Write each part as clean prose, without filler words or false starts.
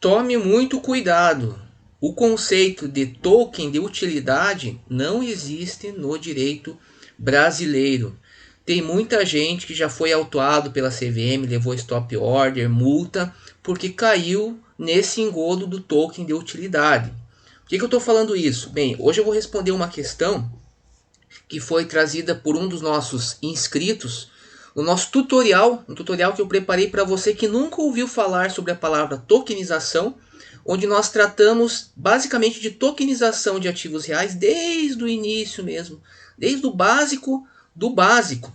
Tome muito cuidado. O conceito de token de utilidade não existe no direito brasileiro. Tem muita gente que já foi autuado pela CVM, levou stop order, multa, porque caiu nesse engodo do token de utilidade. Por que eu estou falando isso? Bem, hoje eu vou responder uma questão que foi trazida por um dos nossos inscritos no nosso tutorial, um tutorial que eu preparei para você que nunca ouviu falar sobre a palavra tokenização, onde nós tratamos basicamente de tokenização de ativos reais desde o início mesmo, desde o básico do básico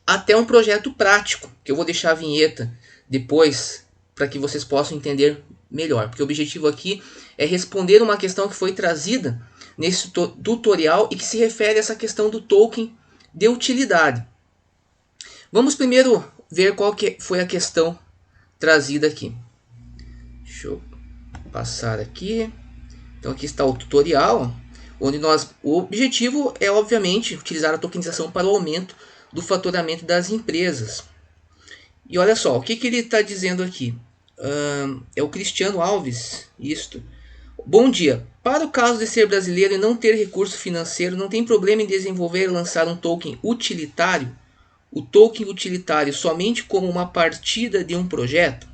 até um projeto prático, que eu vou deixar a vinheta depois para que vocês possam entender melhor, porque o objetivo aqui é responder uma questão que foi trazida nesse tutorial e que se refere a essa questão do token de utilidade. Vamos primeiro ver qual que foi a questão trazida aqui. Deixa eu passar aqui. Então aqui está o tutorial, onde o objetivo é obviamente utilizar a tokenização para o aumento do faturamento das empresas. E olha só, o que ele está dizendo aqui? É o Cristiano Alves, isto. Bom dia. Para o caso de ser brasileiro e não ter recurso financeiro, não tem problema em desenvolver e lançar um token utilitário? O token utilitário somente como uma partida de um projeto?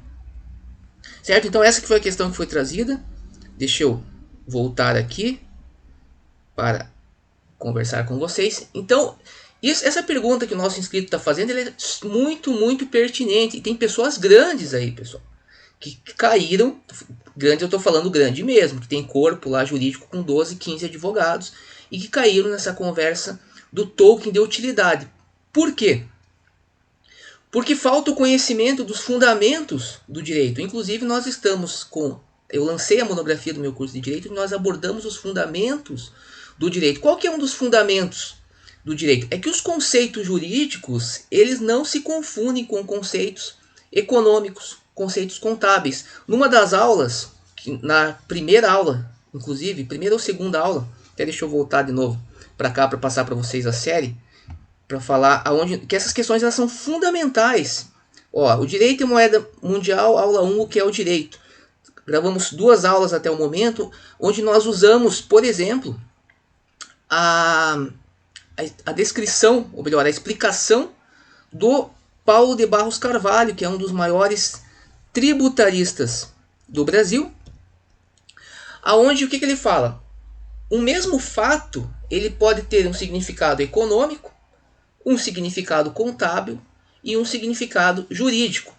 Certo? Então essa que foi a questão que foi trazida. Deixa eu voltar aqui para conversar com vocês. Então, essa pergunta que o nosso inscrito está fazendo ela é muito pertinente. E tem pessoas grandes aí, pessoal, que caíram. Grande, eu estou falando grande mesmo, que tem corpo lá jurídico com 12, 15 advogados e que caíram nessa conversa do token de utilidade. Por quê? Porque falta o conhecimento dos fundamentos do direito. Inclusive, nós estamos com... Eu lancei a monografia do meu curso de Direito e nós abordamos os fundamentos do direito. Qual que é um dos fundamentos do direito? É que os conceitos jurídicos, eles não se confundem com conceitos econômicos, conceitos contábeis. Numa das aulas, na primeira aula, inclusive, primeira ou segunda aula, até deixa eu voltar de novo para cá para passar para vocês a série, para falar que essas questões elas são fundamentais. Ó, o direito e moeda mundial, aula 1, o que é o direito. Gravamos 2 aulas até o momento, onde nós usamos, por exemplo, a descrição, ou melhor, a explicação do Paulo de Barros Carvalho, que é um dos maiores tributaristas do Brasil, aonde o que ele fala? O mesmo fato ele pode ter um significado econômico, um significado contábil e um significado jurídico,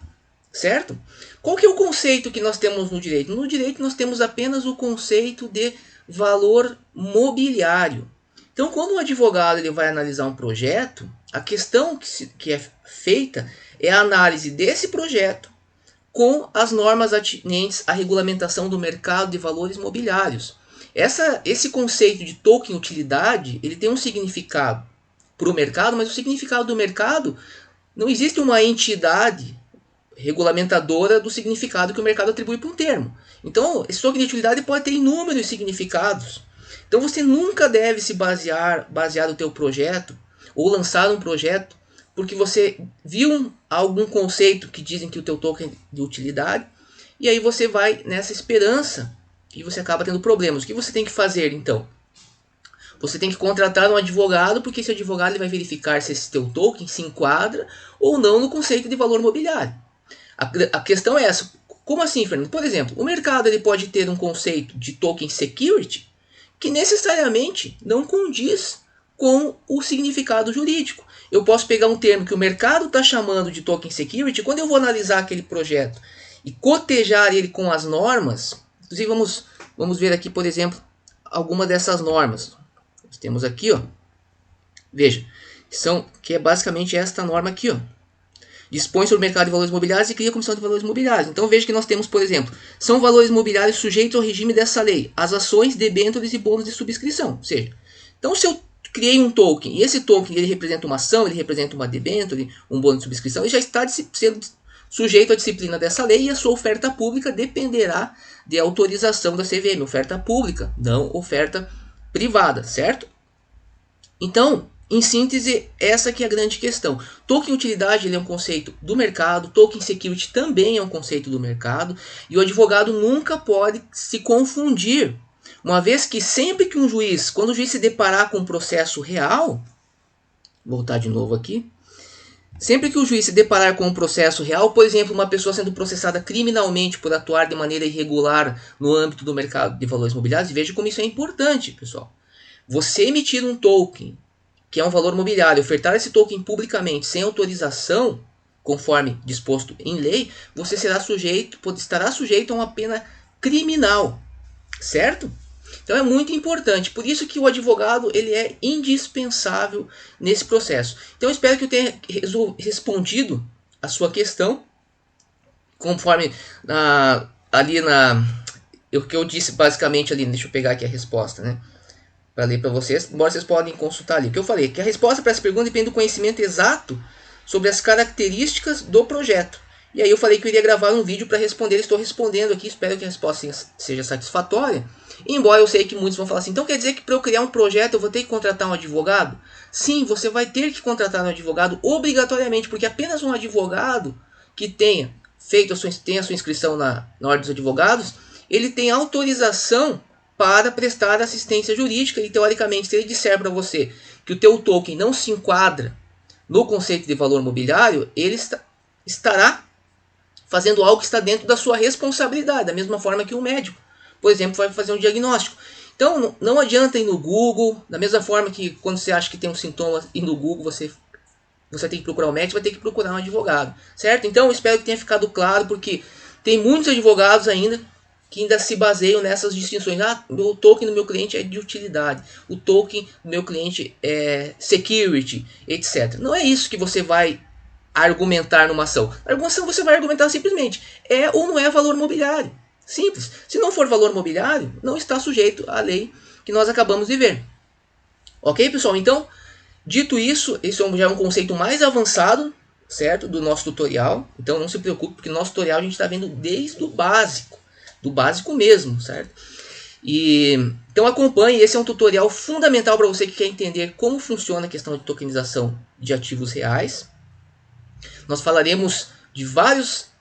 certo? Qual que é o conceito que nós temos no direito? No direito nós temos apenas o conceito de valor mobiliário. Então, quando um advogado ele vai analisar um projeto, a questão que é feita é a análise desse projeto com as normas atinentes à regulamentação do mercado de valores mobiliários. Esse conceito de token utilidade ele tem um significado para o mercado, mas o significado do mercado, não existe uma entidade regulamentadora do significado que o mercado atribui para um termo. Então, esse token de utilidade pode ter inúmeros significados. Então, você nunca deve se basear no teu projeto ou lançar um projeto porque você viu algum conceito que dizem que o teu token de utilidade e aí você vai nessa esperança e você acaba tendo problemas. O que você tem que fazer, então? Você tem que contratar um advogado, porque esse advogado ele vai verificar se esse teu token se enquadra ou não no conceito de valor mobiliário. A questão é essa. Como assim, Fernando? Por exemplo, o mercado ele pode ter um conceito de token security que necessariamente não condiz com o significado jurídico. Eu posso pegar um termo que o mercado está chamando de token security, quando eu vou analisar aquele projeto e cotejar ele com as normas, inclusive vamos ver aqui, por exemplo, alguma dessas normas. Nós temos aqui, ó, veja, que é basicamente esta norma aqui, ó. Dispõe sobre o mercado de valores mobiliários e cria a comissão de valores mobiliários. Então veja que nós temos, por exemplo, são valores mobiliários sujeitos ao regime dessa lei, as ações, debêntures e bônus de subscrição. Ou seja, então se eu criei um token e esse token ele representa uma ação, ele representa uma debênture, um bônus de subscrição, ele já está sendo sujeito à disciplina dessa lei e a sua oferta pública dependerá de autorização da CVM, oferta pública, não oferta privada, certo? Então, em síntese, essa que é a grande questão. Token utilidade ele é um conceito do mercado, token security também é um conceito do mercado, e o advogado nunca pode se confundir, uma vez que sempre que quando o juiz se deparar com um processo real, vou voltar de novo aqui, sempre que o juiz se deparar com um processo real, por exemplo, uma pessoa sendo processada criminalmente por atuar de maneira irregular no âmbito do mercado de valores mobiliários, veja como isso é importante, pessoal. Você emitir um token que é um valor mobiliário, ofertar esse token publicamente sem autorização, conforme disposto em lei, você estará sujeito a uma pena criminal, certo? Então é muito importante, por isso que o advogado ele é indispensável nesse processo. Então eu espero que eu tenha respondido a sua questão, conforme o que eu disse basicamente ali. Deixa eu pegar aqui a resposta, né? Para ler para vocês, embora vocês podem consultar ali. O que eu falei, que a resposta para essa pergunta depende do conhecimento exato sobre as características do projeto. E aí eu falei que eu iria gravar um vídeo para responder, estou respondendo aqui, espero que a resposta seja satisfatória. Embora eu sei que muitos vão falar assim, então quer dizer que para eu criar um projeto eu vou ter que contratar um advogado? Sim, você vai ter que contratar um advogado obrigatoriamente, porque apenas um advogado que tenha a sua inscrição na Ordem dos Advogados, ele tem autorização para prestar assistência jurídica, e teoricamente se ele disser para você que o teu token não se enquadra no conceito de valor mobiliário, ele estará fazendo algo que está dentro da sua responsabilidade, da mesma forma que um médico, por exemplo, vai fazer um diagnóstico. Então não adianta ir no Google, da mesma forma que quando você acha que tem um sintoma, ir no Google, você tem que procurar um médico, vai ter que procurar um advogado, certo? Então eu espero que tenha ficado claro, porque tem muitos advogados que ainda se baseiam nessas distinções. O token do meu cliente é de utilidade, o token do meu cliente é security, etc. Não é isso que você vai argumentar numa ação. Na argumentação você vai argumentar simplesmente, é ou não é valor mobiliário. Simples. Se não for valor mobiliário, não está sujeito à lei que nós acabamos de ver. Ok, pessoal? Então, dito isso, esse já é um conceito mais avançado, certo? Do nosso tutorial. Então não se preocupe, porque no nosso tutorial a gente está vendo desde o básico. Do básico mesmo, certo? Então acompanhe, esse é um tutorial fundamental para você que quer entender como funciona a questão de tokenização de ativos reais. Nós falaremos de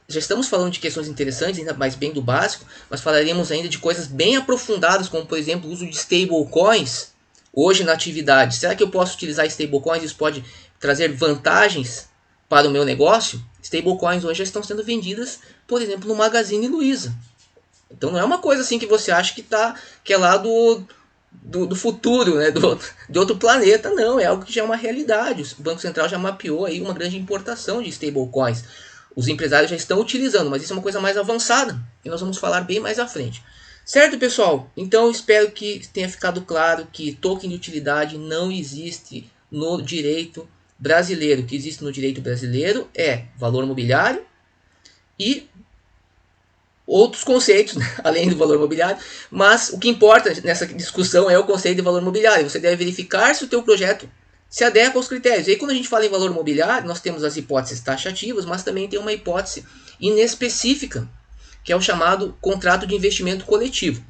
já estamos falando de questões interessantes, ainda mais bem do básico, mas falaremos ainda de coisas bem aprofundadas, como por exemplo o uso de stablecoins hoje na atividade. Será que eu posso utilizar stablecoins? Isso pode trazer vantagens para o meu negócio? Stablecoins hoje já estão sendo vendidas, por exemplo, no Magazine Luiza. Então não é uma coisa assim que você acha que é lá do futuro, né? de outro planeta. Não, é algo que já é uma realidade. O Banco Central já mapeou aí uma grande importação de stablecoins. Os empresários já estão utilizando, mas isso é uma coisa mais avançada. E nós vamos falar bem mais à frente. Certo, pessoal? Então espero que tenha ficado claro que token de utilidade não existe no direito brasileiro. O que existe no direito brasileiro é valor mobiliário e outros conceitos, né, além do valor mobiliário, mas o que importa nessa discussão é o conceito de valor mobiliário. Você deve verificar se o teu projeto se adequa aos critérios. E aí, quando a gente fala em valor mobiliário, nós temos as hipóteses taxativas, mas também tem uma hipótese inespecífica, que é o chamado contrato de investimento coletivo.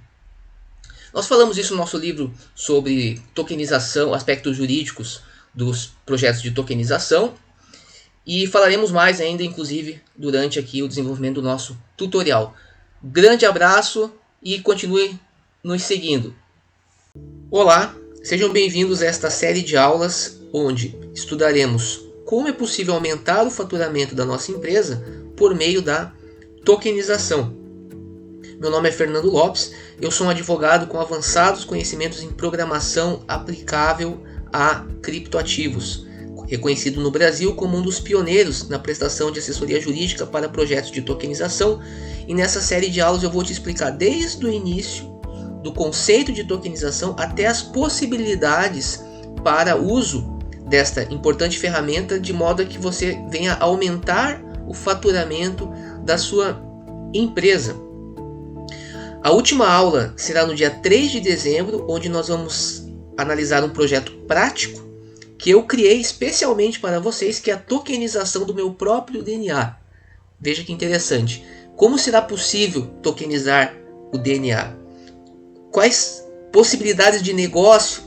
Nós falamos isso no nosso livro sobre tokenização, aspectos jurídicos dos projetos de tokenização, e falaremos mais ainda, inclusive, durante aqui o desenvolvimento do nosso tutorial. Grande abraço e continue nos seguindo. Olá, sejam bem-vindos a esta série de aulas onde estudaremos como é possível aumentar o faturamento da nossa empresa por meio da tokenização. Meu nome é Fernando Lopes, eu sou um advogado com avançados conhecimentos em programação aplicável a criptoativos, reconhecido no Brasil como um dos pioneiros na prestação de assessoria jurídica para projetos de tokenização, e nessa série de aulas eu vou te explicar desde o início do conceito de tokenização até as possibilidades para uso desta importante ferramenta, de modo que você venha aumentar o faturamento da sua empresa. A última aula será no dia 3 de dezembro, onde nós vamos analisar um projeto prático que eu criei especialmente para vocês, que é a tokenização do meu próprio DNA. Veja que interessante. Como será possível tokenizar o DNA? Quais possibilidades de negócio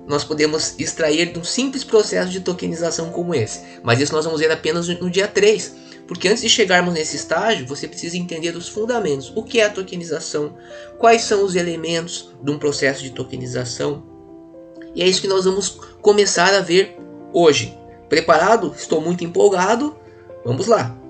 nós podemos extrair de um simples processo de tokenização como esse. Mas isso nós vamos ver apenas no dia 3, porque antes de chegarmos nesse estágio, você precisa entender os fundamentos. O que é a tokenização? Quais são os elementos de um processo de tokenização? E é isso que nós vamos começar a ver hoje. Preparado? Estou muito empolgado. Vamos lá!